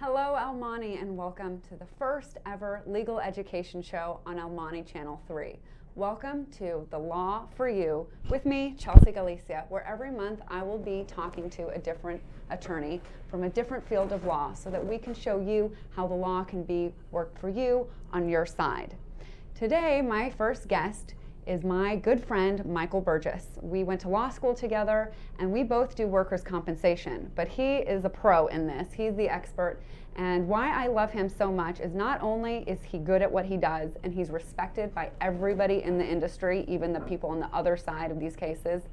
Hello Almani, and welcome to the first ever legal education show on Almani Channel 3. Welcome to The Law for You with me, Chelsea Galicia, where every month I will be talking to a different attorney from a different field of law so that we can show you how the law can be worked for you on your side. Today, my first guest is my good friend, Michael Burgess. We went to law school together and we both do workers' compensation, but he is a pro in this. He's the expert, and why I love him so much is not only is he good at what he does and he's respected by everybody in the industry, even the people on the other side of these cases,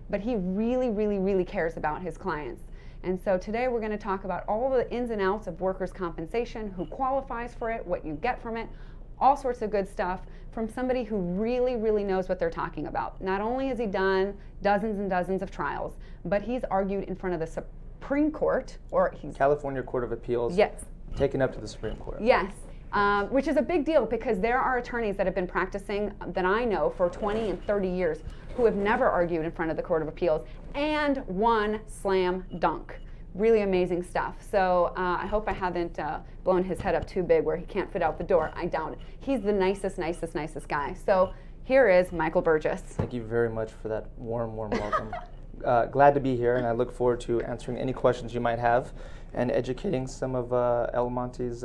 but he really cares about his clients. And so today we're going to talk about all the ins and outs of workers' compensation, who qualifies for it, what you get from it, all sorts of good stuff from somebody who really knows what they're talking about. Not only has he done dozens and dozens of trials, but he's argued in front of the Supreme Court, or he's California Court of Appeals. Yes. Taken up to the Supreme Court. Yes, which is a big deal because there are attorneys that have been practicing that I know for 20 and 30 years who have never argued in front of the Court of Appeals and won slam dunk. Really amazing stuff. So I hope I haven't blown his head up too big where he can't fit out the door. I doubt it. He's the nicest guy. So here is Michael Burgess. Thank you very much for that warm welcome. Glad to be here, and I look forward to answering any questions you might have and educating some of El Monte's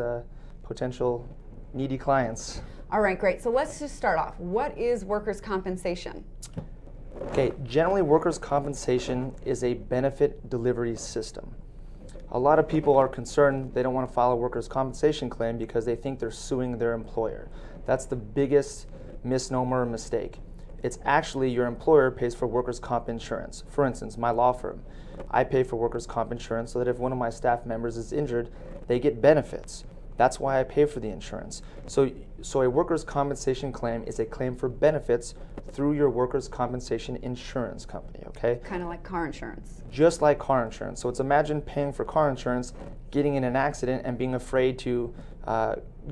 potential needy clients. All right, great. So let's just start off. What is workers' compensation? Okay, generally workers' compensation is a benefit delivery system. A lot of people are concerned they don't want to file a workers' compensation claim because they think they're suing their employer. That's the biggest misnomer or mistake. It's actually your employer pays for workers' comp insurance. For instance, my law firm, I pay for workers' comp insurance so that if one of my staff members is injured, they get benefits. That's why I pay for the insurance. So a workers' compensation claim is a claim for benefits through your workers' compensation insurance company, okay? Kind of like car insurance. Just like car insurance. So it's imagine paying for car insurance, getting in an accident, and being afraid to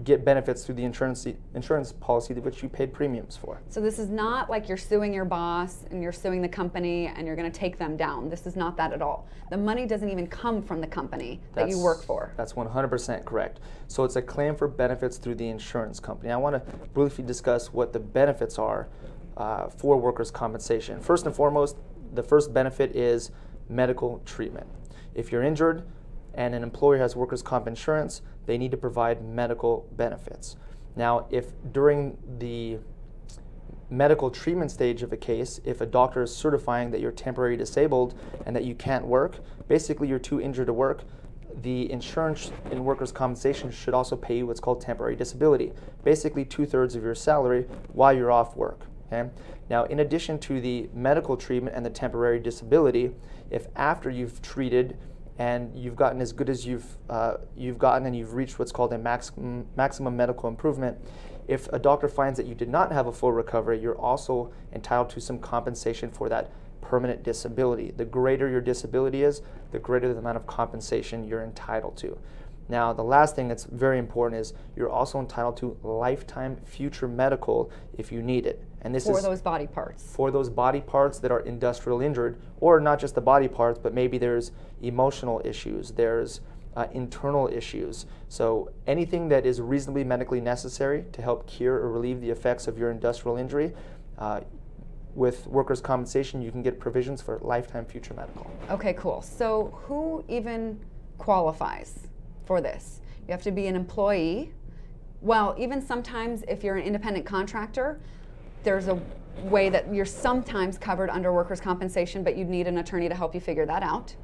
get benefits through the insurance policy which you paid premiums for. So this is not like you're suing your boss and you're suing the company and you're going to take them down. This is not that at all. The money doesn't even come from the company that you work for. That's 100% correct. So it's a claim for benefits through the insurance company. I want to briefly discuss what the benefits are for workers' compensation. First and foremost, the first benefit is medical treatment. If you're injured and an employer has workers' comp insurance, they need to provide medical benefits. Now, if during the medical treatment stage of a case, if a doctor is certifying that you're temporarily disabled and that you can't work, basically you're too injured to work, the insurance in workers' compensation should also pay you what's called temporary disability, basically 2/3 of your salary while you're off work. Okay? Now, in addition to the medical treatment and the temporary disability, if after you've treated and you've gotten as good as you've gotten and you've reached what's called a maximum medical improvement, if a doctor finds that you did not have a full recovery, you're also entitled to some compensation for that permanent disability. The greater your disability is, the greater the amount of compensation you're entitled to. Now, the last thing that's very important is you're also entitled to lifetime future medical if you need it. And this for those body parts. For those body parts that are industrial injured, or not just the body parts, but maybe there's emotional issues, there's internal issues. So anything that is reasonably medically necessary to help cure or relieve the effects of your industrial injury, with workers' compensation, you can get provisions for lifetime future medical. Okay, cool. So who even qualifies for this? You have to be an employee. Well, even sometimes if you're an independent contractor, there's a way that you're sometimes covered under workers' compensation, but you'd need an attorney to help you figure that out.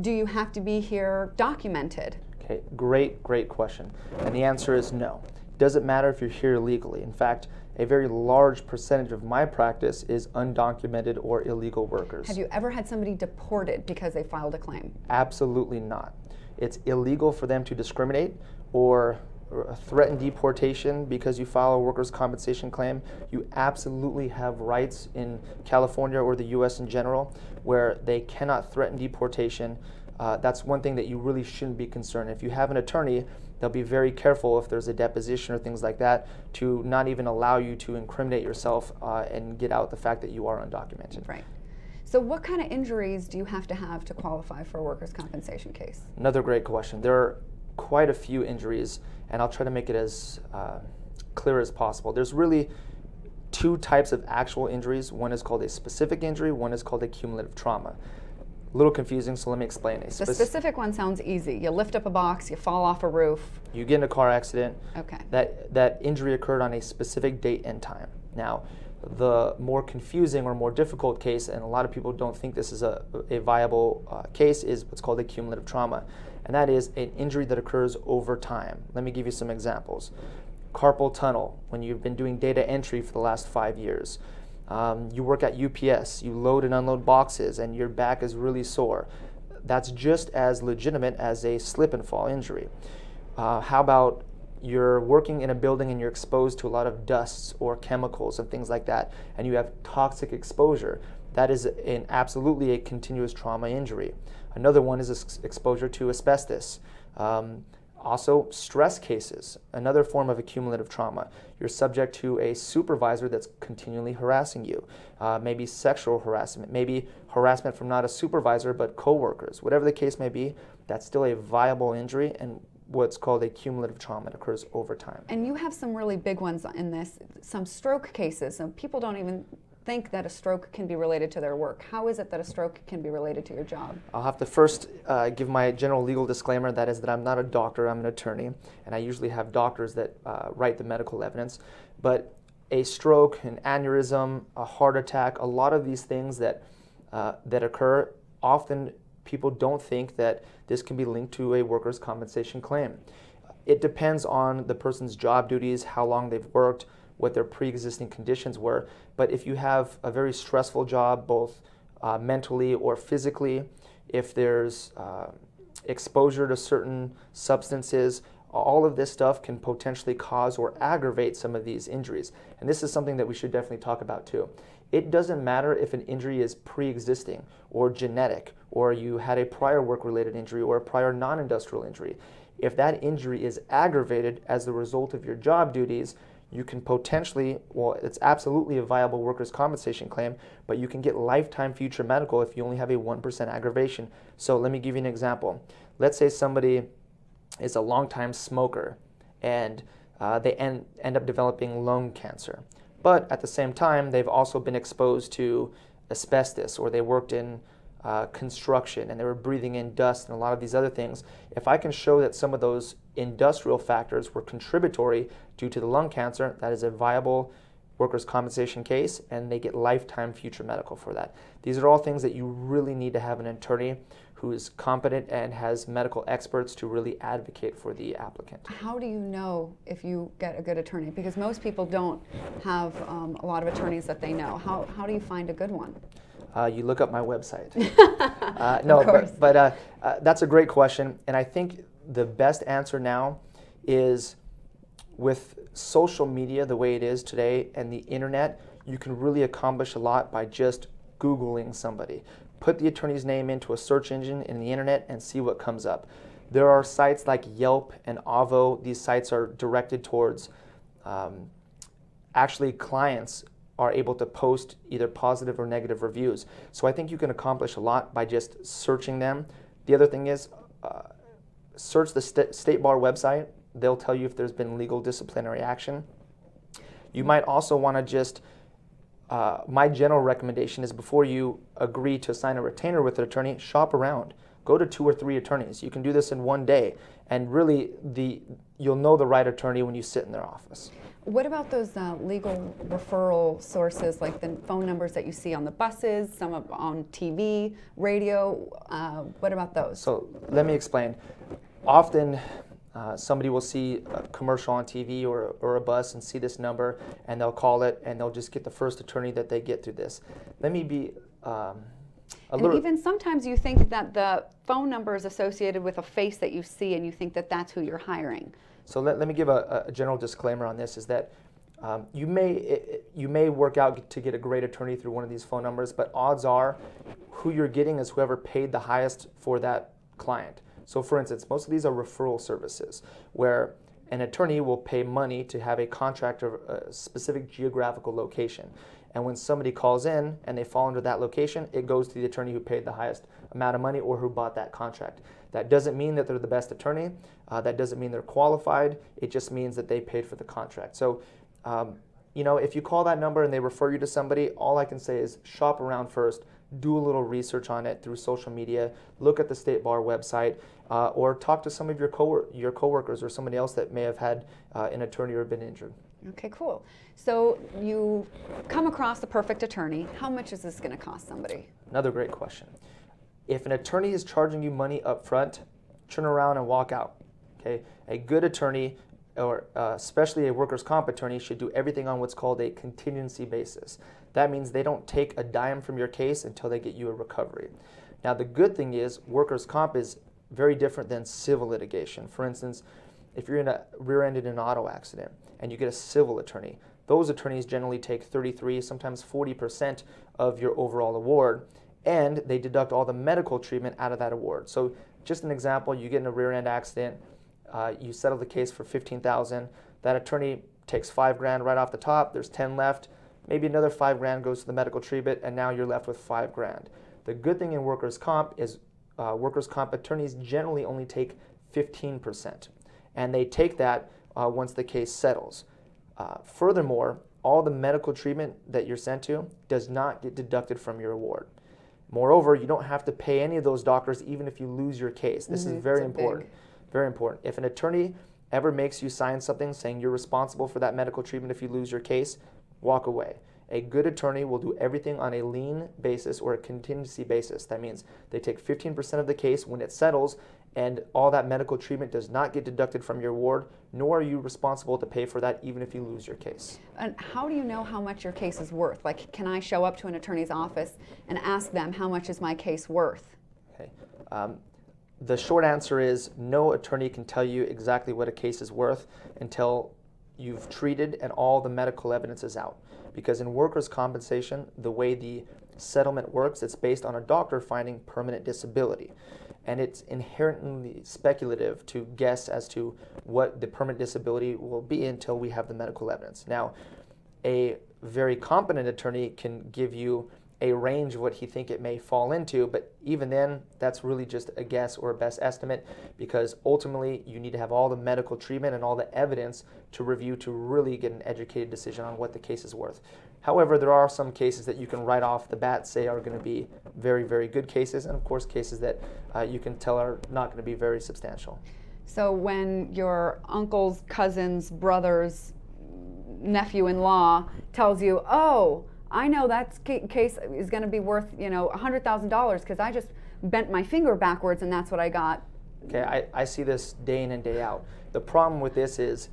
Do you have to be here documented? Okay, great question. And the answer is no. It doesn't matter if you're here legally. In fact, a very large percentage of my practice is undocumented or illegal workers. Have you ever had somebody deported because they filed a claim? Absolutely not. It's illegal for them to discriminate or threaten deportation because you file a workers' compensation claim. You absolutely have rights in California or the U.S. in general where they cannot threaten deportation. That's one thing that you really shouldn't be concerned. If you have an attorney, they'll be very careful if there's a deposition or things like that to not even allow you to incriminate yourself and get out the fact that you are undocumented. Right. So what kind of injuries do you have to qualify for a workers' compensation case? Another great question. There are quite a few injuries, and I'll try to make it as clear as possible. There's really two types of actual injuries. One is called a specific injury, one is called a cumulative trauma. A little confusing, so let me explain. The specific one sounds easy. You lift up a box, you fall off a roof. You get in a car accident. Okay. That injury occurred on a specific date and time. Now, the more confusing or more difficult case, and a lot of people don't think this is a viable case, is what's called a cumulative trauma. And that is an injury that occurs over time. Let me give you some examples. Carpal tunnel, when you've been doing data entry for the last 5 years. You work at UPS, you load and unload boxes, and your back is really sore. That's just as legitimate as a slip and fall injury. How about you're working in a building and you're exposed to a lot of dusts or chemicals and things like that, and you have toxic exposure? That is absolutely a continuous trauma injury. Another one is exposure to asbestos. Also, stress cases, another form of accumulative trauma. You're subject to a supervisor that's continually harassing you. Maybe sexual harassment, maybe harassment from not a supervisor but coworkers. Whatever the case may be, that's still a viable injury and what's called a cumulative trauma. It occurs over time. And you have some really big ones in this, some stroke cases. So people don't even think that a stroke can be related to their work. How is it that a stroke can be related to your job? I'll have to first give my general legal disclaimer, that is that I'm not a doctor, I'm an attorney, and I usually have doctors that write the medical evidence. But a stroke, an aneurysm, a heart attack, a lot of these things that occur, often people don't think that this can be linked to a workers' compensation claim. It depends on the person's job duties, how long they've worked, what their pre-existing conditions were. But if you have a very stressful job, both mentally or physically, if there's exposure to certain substances, all of this stuff can potentially cause or aggravate some of these injuries. And this is something that we should definitely talk about too. It doesn't matter if an injury is pre-existing or genetic, or you had a prior work-related injury or a prior non-industrial injury. If that injury is aggravated as the result of your job duties, you can potentially, well, it's absolutely a viable workers' compensation claim, but you can get lifetime future medical if you only have a 1% aggravation. So let me give you an example. Let's say somebody is a longtime smoker and they end up developing lung cancer. But at the same time, they've also been exposed to asbestos, or they worked in construction and they were breathing in dust and a lot of these other things. If I can show that some of those industrial factors were contributory due to the lung cancer, that is a viable workers' compensation case, and they get lifetime future medical for that. These are all things that you really need to have an attorney who is competent and has medical experts to really advocate for the applicant. How do you know if you get a good attorney? Because most people don't have a lot of attorneys that they know. How do you find a good one? You look up my website. No, but that's a great question, and I think the best answer now is, with social media the way it is today and the internet, you can really accomplish a lot by just Googling somebody. Put the attorney's name into a search engine in the internet and see what comes up. There are sites like Yelp and Avvo. These sites are directed towards actually clients are able to post either positive or negative reviews. So I think you can accomplish a lot by just searching them. The other thing is, search the State Bar website. They'll tell you if there's been legal disciplinary action. You might also want to just, my general recommendation is, before you agree to sign a retainer with an attorney, shop around. Go to 2 or 3 attorneys. You can do this in one day, and really you'll know the right attorney when you sit in their office. What about those legal referral sources, like the phone numbers that you see on the buses, some on TV, radio? What about those? So let me explain. Often somebody will see a commercial on TV or a bus and see this number, and they'll call it, and they'll just get the first attorney that they get through this. Let me be and even sometimes you think that the phone number is associated with a face that you see, and you think that that's who you're hiring. So let me give a general disclaimer on this, is that you may work out to get a great attorney through one of these phone numbers, but odds are who you're getting is whoever paid the highest for that client. So for instance, most of these are referral services where an attorney will pay money to have a contract of a specific geographical location. And when somebody calls in and they fall under that location, it goes to the attorney who paid the highest amount of money or who bought that contract. That doesn't mean that they're the best attorney. That doesn't mean they're qualified. It just means that they paid for the contract. So, if you call that number and they refer you to somebody, all I can say is shop around first, do a little research on it through social media, look at the State Bar website, or talk to some of your coworkers or somebody else that may have had an attorney or been injured. Okay, cool. So you come across the perfect attorney. How much is this going to cost somebody? Another great question. If an attorney is charging you money up front, turn around and walk out. Okay, a good attorney, or especially a workers' comp attorney, should do everything on what's called a contingency basis. That means they don't take a dime from your case until they get you a recovery. Now, the good thing is workers' comp is very different than civil litigation. For instance, if you're rear-ended in an auto accident and you get a civil attorney, those attorneys generally take 33, sometimes 40% of your overall award, and they deduct all the medical treatment out of that award. So just an example, you get in a rear-end accident, you settle the case for $15,000, that attorney takes $5,000 right off the top, there's 10 left, maybe another $5,000 goes to the medical treatment, and now you're left with $5,000. The good thing in workers' comp is workers' comp attorneys generally only take 15%, and they take that once the case settles. Furthermore, all the medical treatment that you're sent to does not get deducted from your award. Moreover, you don't have to pay any of those doctors even if you lose your case. This is very important. Very important. If an attorney ever makes you sign something saying you're responsible for that medical treatment if you lose your case, walk away. A good attorney will do everything on a lien basis or a contingency basis. That means they take 15% of the case when it settles, and all that medical treatment does not get deducted from your award, nor are you responsible to pay for that even if you lose your case. And how do you know how much your case is worth? Like, can I show up to an attorney's office and ask them, how much is my case worth? Okay. The short answer is no attorney can tell you exactly what a case is worth until you've treated and all the medical evidence is out. Because in workers' compensation, the way the settlement works, it's based on a doctor finding permanent disability. And it's inherently speculative to guess as to what the permanent disability will be until we have the medical evidence. Now, a very competent attorney can give you a range of what he thinks it may fall into, but even then, that's really just a guess or a best estimate, because ultimately you need to have all the medical treatment and all the evidence to review to really get an educated decision on what the case is worth. However, there are some cases that you can right off the bat say are going to be very, very good cases, and of course cases that you can tell are not going to be very substantial. So when your uncle's cousin's brother's nephew-in-law tells you, oh, I know that case is going to be worth, $100,000 because I just bent my finger backwards and that's what I got. Okay, I see this day in and day out. The problem with this is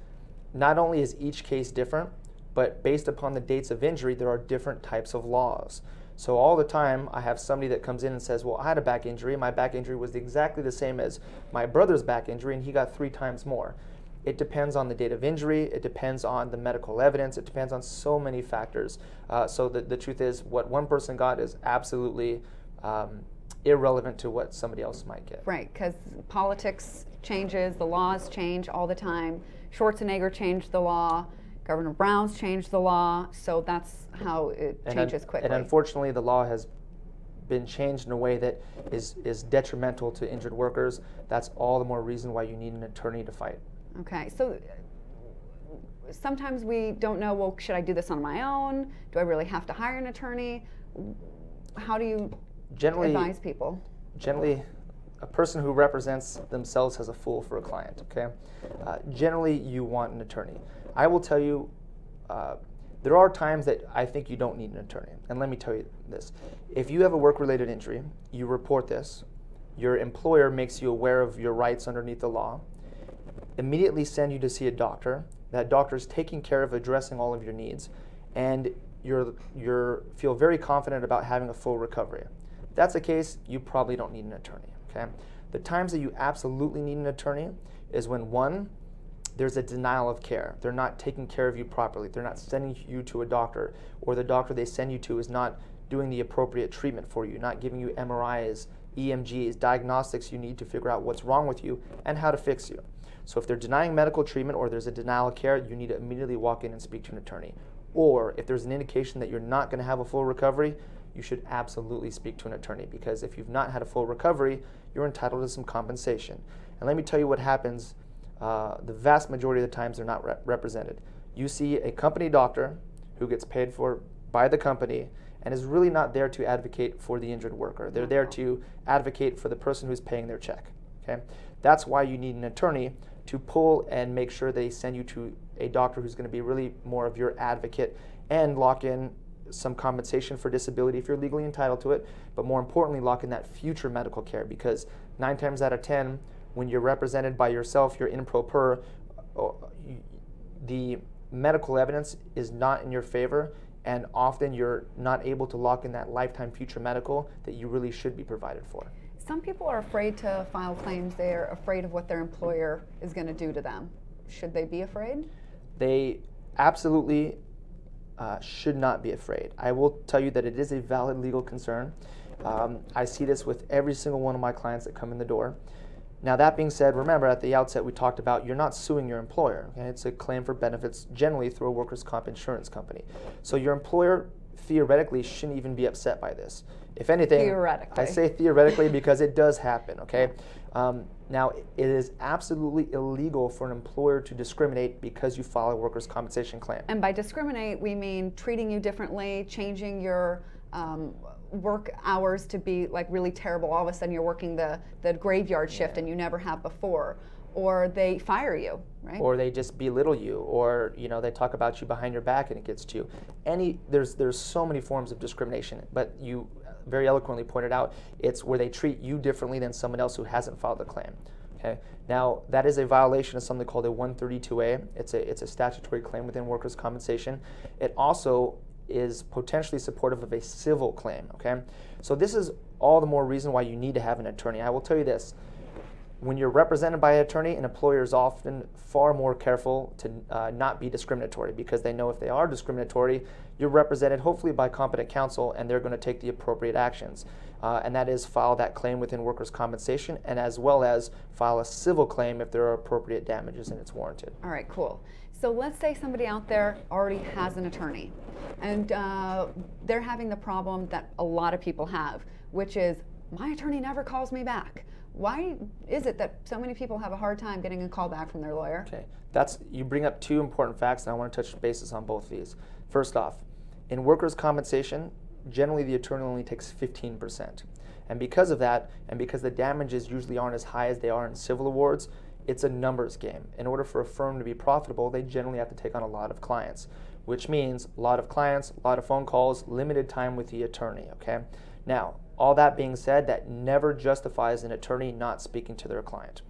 not only is each case different, but based upon the dates of injury, there are different types of laws. So all the time, I have somebody that comes in and says, well, I had a back injury. My back injury was exactly the same as my brother's back injury, and he got 3 times more. It depends on the date of injury, it depends on the medical evidence, it depends on so many factors. So the truth is, what one person got is absolutely irrelevant to what somebody else might get. Right, because politics changes, the laws change all the time. Schwarzenegger changed the law, Governor Brown's changed the law, so that's how it changes quickly. And unfortunately, the law has been changed in a way that is detrimental to injured workers. That's all the more reason why you need an attorney to fight. Okay, so sometimes we don't know, well, should I do this on my own? Do I really have to hire an attorney? How do you advise people? Generally, a person who represents themselves as a fool for a client, okay? Generally, you want an attorney. I will tell you, there are times that I think you don't need an attorney. And let me tell you this. If you have a work-related injury, you report this, your employer makes you aware of your rights underneath the law, immediately send you to see a doctor. That doctor is taking care of addressing all of your needs, and you feel very confident about having a full recovery. If that's the case, you probably don't need an attorney. Okay? The times that you absolutely need an attorney is when, one, there's a denial of care. They're not taking care of you properly. They're not sending you to a doctor, or the doctor they send you to is not doing the appropriate treatment for you, not giving you MRIs, EMGs, diagnostics you need to figure out what's wrong with you and how to fix you. So if they're denying medical treatment or there's a denial of care, you need to immediately walk in and speak to an attorney. Or if there's an indication that you're not going to have a full recovery, you should absolutely speak to an attorney, because if you've not had a full recovery, you're entitled to some compensation. And let me tell you what happens. The vast majority of the times they're not represented. You see a company doctor who gets paid for by the company and is really not there to advocate for the injured worker. They're there to advocate for the person who's paying their check. Okay? That's why you need an attorney to pull and make sure they send you to a doctor who's going to be really more of your advocate and lock in some compensation for disability if you're legally entitled to it, but more importantly, lock in that future medical care, because 9 times out of 10, when you're represented by yourself, you're in pro per, the medical evidence is not in your favor, and often you're not able to lock in that lifetime future medical that you really should be provided for. Some people are afraid to file claims. They're afraid of what their employer is going to do to them. Should they be afraid? They absolutely should not be afraid. I will tell you that it is a valid legal concern. I see this with every single one of my clients that come in the door. Now, that being said, remember at the outset we talked about you're not suing your employer. Okay? It's a claim for benefits generally through a workers' comp insurance company. So your employer theoretically shouldn't even be upset by this. If anything, theoretically. I say theoretically because it does happen. Okay. Now, it is absolutely illegal for an employer to discriminate because you file a workers' compensation claim. And by discriminate, we mean treating you differently, changing your work hours to be like really terrible. All of a sudden you're working the graveyard shift and you never have before. Or they fire you, right? Or they just belittle you, or they talk about you behind your back and it gets to you. There's so many forms of discrimination, but you very eloquently pointed out it's where they treat you differently than someone else who hasn't filed a claim. Okay. Now, that is a violation of something called a 132A. It's a statutory claim within workers' compensation. It also is potentially supportive of a civil claim. Okay. So this is all the more reason why you need to have an attorney. I will tell you this. When you're represented by an attorney, an employer is often far more careful to not be discriminatory, because they know if they are discriminatory, you're represented hopefully by competent counsel and they're going to take the appropriate actions. And that is file that claim within workers' compensation, and as well as file a civil claim if there are appropriate damages and it's warranted. All right, cool. So let's say somebody out there already has an attorney and they're having the problem that a lot of people have, which is my attorney never calls me back. Why is it that so many people have a hard time getting a call back from their lawyer? Okay, you bring up 2 important facts, and I want to touch bases on both of these. First off, in workers' compensation, generally the attorney only takes 15%. And because of that, and because the damages usually aren't as high as they are in civil awards, it's a numbers game. In order for a firm to be profitable, they generally have to take on a lot of clients, which means a lot of clients, a lot of phone calls, limited time with the attorney, okay? Now, all that being said, that never justifies an attorney not speaking to their client.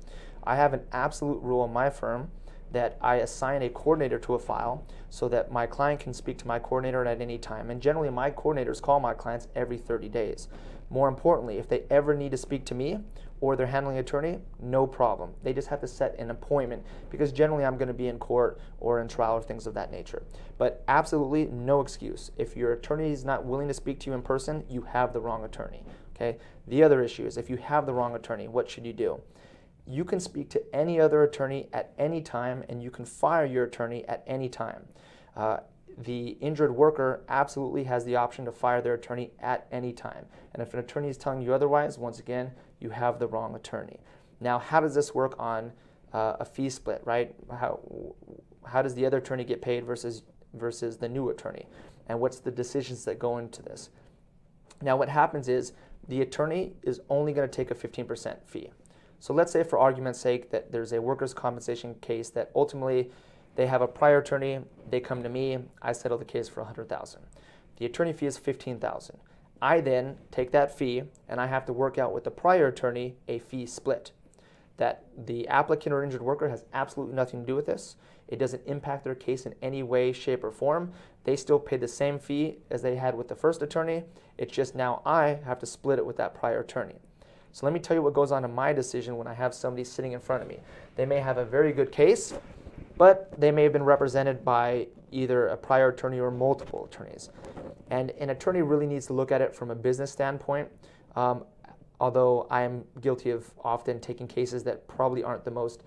I have an absolute rule in my firm that I assign a coordinator to a file so that my client can speak to my coordinator at any time. And generally, my coordinators call my clients every 30 days. More importantly, if they ever need to speak to me or they're handling an attorney, no problem. They just have to set an appointment, because generally I'm going to be in court or in trial or things of that nature. But absolutely no excuse. If your attorney is not willing to speak to you in person, you have the wrong attorney. Okay? The other issue is if you have the wrong attorney, what should you do? You can speak to any other attorney at any time, and you can fire your attorney at any time. The injured worker absolutely has the option to fire their attorney at any time. And if an attorney is telling you otherwise, once again, you have the wrong attorney. Now, how does this work on a fee split, right? How does the other attorney get paid versus the new attorney? And what's the decisions that go into this? Now, what happens is the attorney is only going to take a 15% fee. So let's say, for argument's sake, that there's a workers' compensation case that ultimately they have a prior attorney, they come to me, I settle the case for $100,000. The attorney fee is $15,000. I then take that fee and I have to work out with the prior attorney a fee split. That the applicant or injured worker has absolutely nothing to do with this. It doesn't impact their case in any way, shape, or form. They still pay the same fee as they had with the first attorney. It's just now I have to split it with that prior attorney. So let me tell you what goes on in my decision when I have somebody sitting in front of me. They may have a very good case, but they may have been represented by either a prior attorney or multiple attorneys. And an attorney really needs to look at it from a business standpoint, although I am guilty of often taking cases that probably aren't the most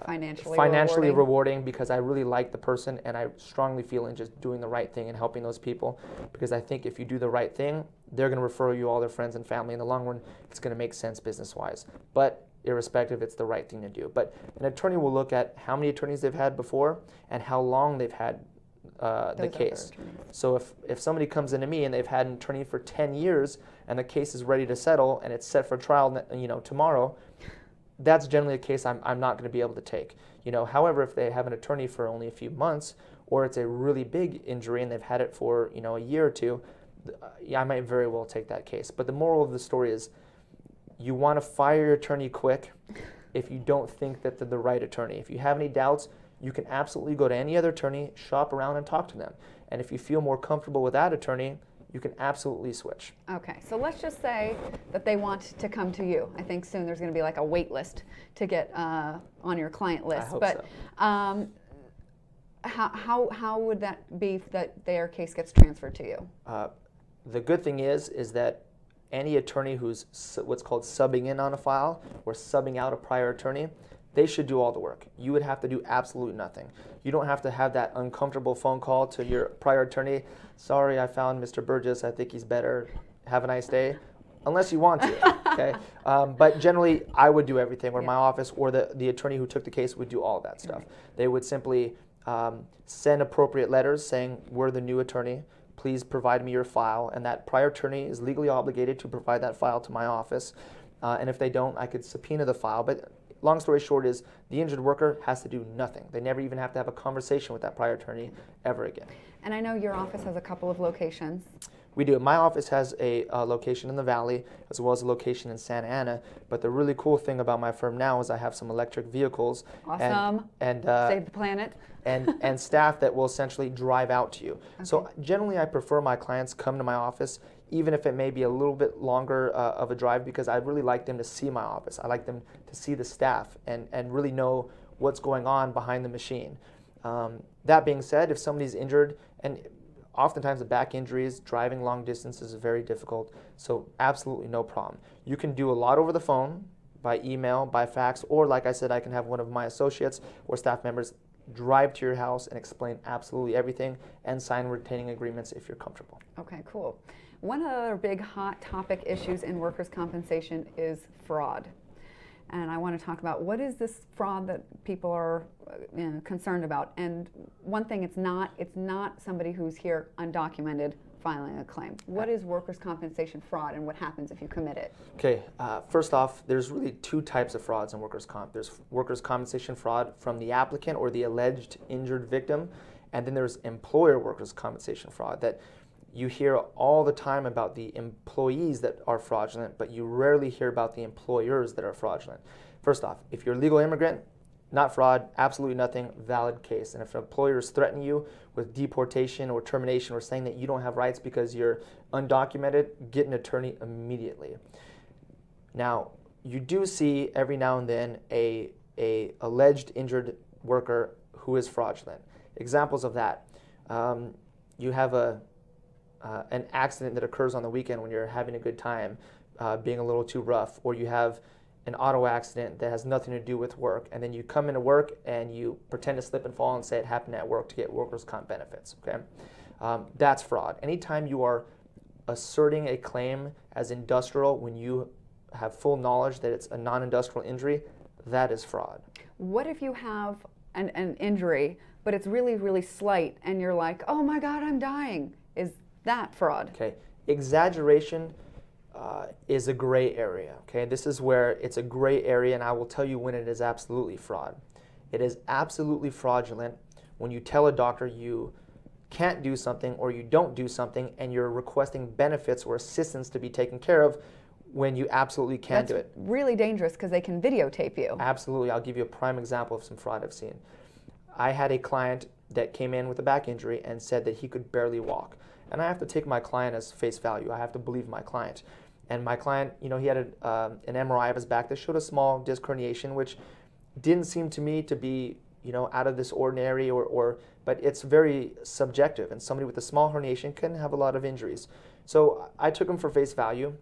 financially rewarding because I really like the person and I strongly feel in just doing the right thing and helping those people, because I think if you do the right thing, they're going to refer you all their friends and family. In the long run, it's going to make sense business-wise. But irrespective, it's the right thing to do. But an attorney will look at how many attorneys they've had before and how long they've had the case. So if somebody comes into me and they've had an attorney for 10 years and the case is ready to settle and it's set for trial, tomorrow, that's generally a case I'm not going to be able to take. However, if they have an attorney for only a few months, or it's a really big injury and they've had it for a year or two, I might very well take that case. But the moral of the story is, you want to fire your attorney quick if you don't think that they're the right attorney. If you have any doubts, you can absolutely go to any other attorney, shop around and talk to them. And if you feel more comfortable with that attorney, you can absolutely switch. Okay, so let's just say that they want to come to you. I think soon there's going to be like a wait list to get on your client list. I hope but so. How would that be that their case gets transferred to you? The good thing is that any attorney who's what's called subbing in on a file or subbing out a prior attorney, they should do all the work. You would have to do absolutely nothing. You don't have to have that uncomfortable phone call to your prior attorney. Sorry, I found Mr. Burgess. I think he's better. Have a nice day. Unless you want to, okay? But generally, I would do everything, or my office or the attorney who took the case would do all of that stuff. They would simply send appropriate letters saying, we're the new attorney. Please provide me your file. And that prior attorney is legally obligated to provide that file to my office. And if they don't, I could subpoena the file. But long story short is the injured worker has to do nothing. They never even have to have a conversation with that prior attorney ever again. And I know your office has a couple of locations. We do. My office has a location in the Valley as well as a location in Santa Ana. But the really cool thing about my firm now is I have some electric vehicles. Awesome. And save the planet. and staff that will essentially drive out to you. Okay. So generally I prefer my clients come to my office, even if it may be a little bit longer of a drive, because I really like them to see my office. I like them to see the staff and really know what's going on behind the machine. That being said, if somebody's injured, and oftentimes the back injuries, driving long distances is very difficult, so absolutely no problem. You can do a lot over the phone, by email, by fax, or like I said, I can have one of my associates or staff members drive to your house and explain absolutely everything and sign retaining agreements if you're comfortable. Okay, cool. One of the other big hot topic issues in workers' compensation is fraud. And I want to talk about what is this fraud that people are concerned about. And one thing, it's not somebody who's here undocumented filing a claim. What is workers' compensation fraud, and what happens if you commit it? Okay, first off, there's really two types of frauds in workers' comp. There's workers' compensation fraud from the applicant or the alleged injured victim, and then there's employer workers' compensation fraud that you hear all the time about the employees that are fraudulent, but you rarely hear about the employers that are fraudulent. First off, if you're a legal immigrant, not fraud, absolutely nothing, valid case. And if an employer is threatening you with deportation or termination or saying that you don't have rights because you're undocumented, get an attorney immediately. Now, you do see every now and then a alleged injured worker who is fraudulent. Examples of that, you have an accident that occurs on the weekend when you're having a good time, being a little too rough, or you have an auto accident that has nothing to do with work, and then you come into work and you pretend to slip and fall and say it happened at work to get workers' comp benefits, okay? That's fraud. Anytime you are asserting a claim as industrial when you have full knowledge that it's a non-industrial injury, that is fraud. What if you have an injury, but it's really, really slight, and you're like, oh my God, I'm dying? Is that fraud? Okay, exaggeration is a gray area, okay? This is where it's a gray area, and I will tell you when it is absolutely fraud. It is absolutely fraudulent when you tell a doctor you can't do something or you don't do something and you're requesting benefits or assistance to be taken care of when you absolutely can't do it. That's really dangerous because they can videotape you. Absolutely. I'll give you a prime example of some fraud I've seen. I had a client that came in with a back injury and said that he could barely walk. And I have to take my client as face value. I have to believe my client. And my client, you know, he had an MRI of his back that showed a small disc herniation, which didn't seem to me to be, you know, out of this ordinary, but it's very subjective. And somebody with a small herniation can have a lot of injuries. So I took him for face value.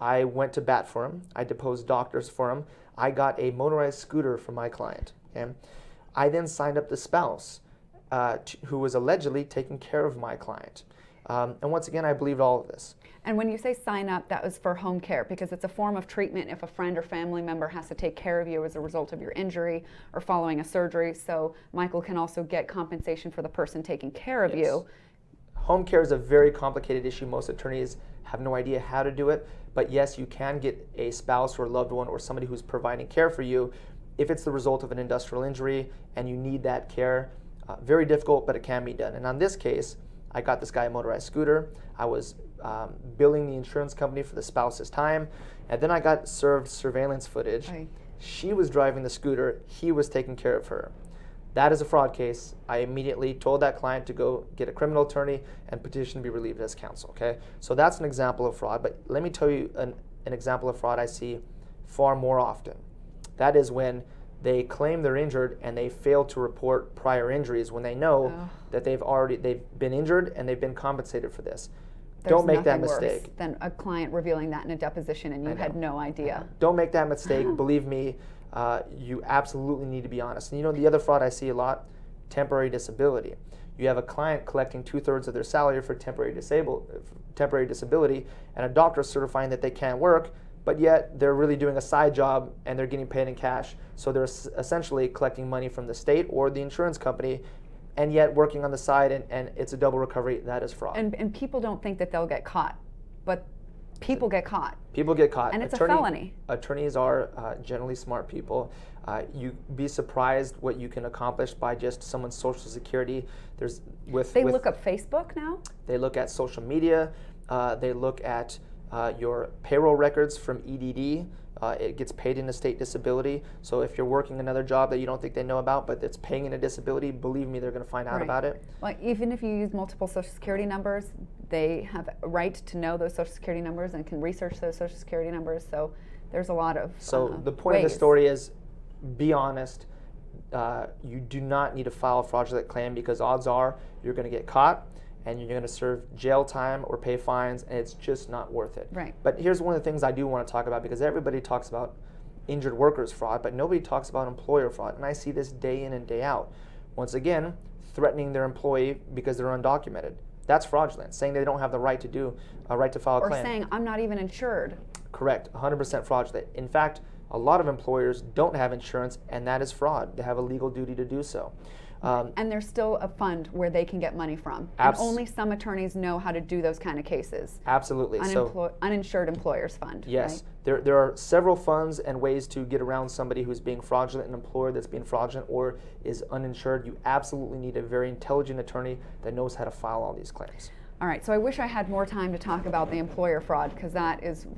I went to bat for him. I deposed doctors for him. I got a motorized scooter for my client. Okay? I then signed up the spouse who was allegedly taking care of my client. And once again, I believed all of this. And when you say sign up, that was for home care, because it's a form of treatment if a friend or family member has to take care of you as a result of your injury or following a surgery. So Michael can also get compensation for the person taking care of you. Home care is a very complicated issue. Most attorneys have no idea how to do it. But yes, you can get a spouse or a loved one or somebody who's providing care for you if it's the result of an industrial injury and you need that care. Very difficult, but it can be done. And on this case, I got this guy a motorized scooter. I was billing the insurance company for the spouse's time, and then I got served surveillance footage. Right. She was driving the scooter. He was taking care of her. That is a fraud case. I immediately told that client to go get a criminal attorney and petition to be relieved as counsel. Okay, so that's an example of fraud. But let me tell you an example of fraud I see far more often. That is when they claim they're injured and they fail to report prior injuries when they know that they've been injured and they've been compensated for this. Don't make that mistake. Worse than a client revealing that in a deposition and you had no idea. Don't make that mistake. Believe me, you absolutely need to be honest. And you know the other fraud I see a lot, temporary disability. You have a client collecting 2/3 of their salary for temporary disability, and a doctor certifying that they can't work, but yet they're really doing a side job and they're getting paid in cash. So they're essentially collecting money from the state or the insurance company and yet working on the side, and it's a double recovery. That is fraud. And people don't think that they'll get caught, but people get caught. People get caught. And it's a felony. Attorneys are generally smart people. You'd be surprised what you can accomplish by just someone's social security. They look up Facebook now? They look at social media. They look at your payroll records from EDD. It gets paid into state disability. So if you're working another job that you don't think they know about, but it's paying into disability, believe me, they're going to find out about it. Well, even if you use multiple social security numbers, they have a right to know those social security numbers and can research those social security numbers. So there's a lot of So the point of the story is, be honest. You do not need to file a fraudulent claim because odds are you're going to get caught and you're going to serve jail time or pay fines, and it's just not worth it. Right. But here's one of the things I do want to talk about, because everybody talks about injured workers fraud, but nobody talks about employer fraud, and I see this day in and day out. Once again, threatening their employee because they're undocumented. That's fraudulent. Saying they don't have the right to file a claim. Or saying, I'm not even insured. Correct. 100% fraudulent. In fact, a lot of employers don't have insurance, and that is fraud. They have a legal duty to do so. And there's still a fund where they can get money from. And only some attorneys know how to do those kind of cases. Absolutely. Uninsured Employers Fund. Yes. Right? There are several funds and ways to get around somebody who's being fraudulent, an employer that's being fraudulent or is uninsured. You absolutely need a very intelligent attorney that knows how to file all these claims. All right, so I wish I had more time to talk about the employer fraud, because that is...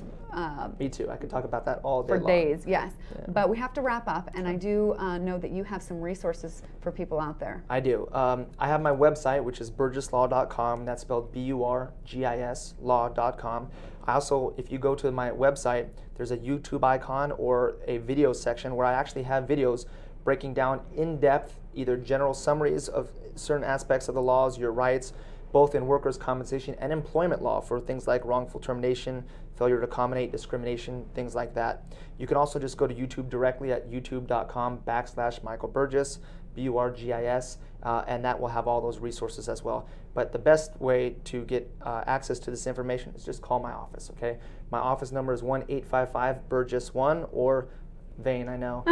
Me too. I could talk about that all day long. For days, yes. Yeah. But we have to wrap up, and I do know that you have some resources for people out there. I do. I have my website, which is burgisslaw.com. That's spelled BURGIS law.com. I also, if you go to my website, there's a YouTube icon or a video section where I actually have videos breaking down in depth either general summaries of certain aspects of the laws, your rights, both in workers' compensation and employment law for things like wrongful termination, failure to accommodate, discrimination, things like that. You can also just go to YouTube directly at youtube.com/Michael Burgis, BURGIS, and that will have all those resources as well. But the best way to get access to this information is just call my office, okay? My office number is 1-855-BURGIS-1, or vain, I know,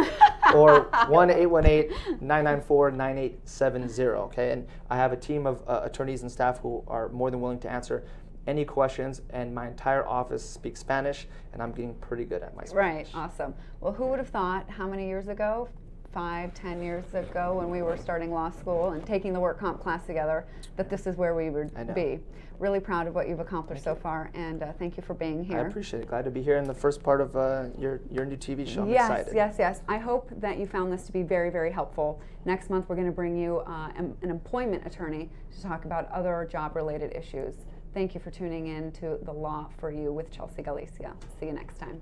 or 1-818-994-9870, okay? And I have a team of attorneys and staff who are more than willing to answer any questions, and my entire office speaks Spanish, and I'm getting pretty good at my Spanish. Right, awesome. Well, who would have thought, how many years ago, 5, 10 years ago, when we were starting law school and taking the work comp class together, that this is where we would be. Really proud of what you've accomplished so far, and thank you for being here. I appreciate it. Glad to be here in the first part of your new TV show. I'm excited. Yes. I hope that you found this to be very, very helpful. Next month, we're going to bring you an employment attorney to talk about other job-related issues. Thank you for tuning in to The Law for You with Chelsea Galicia. See you next time.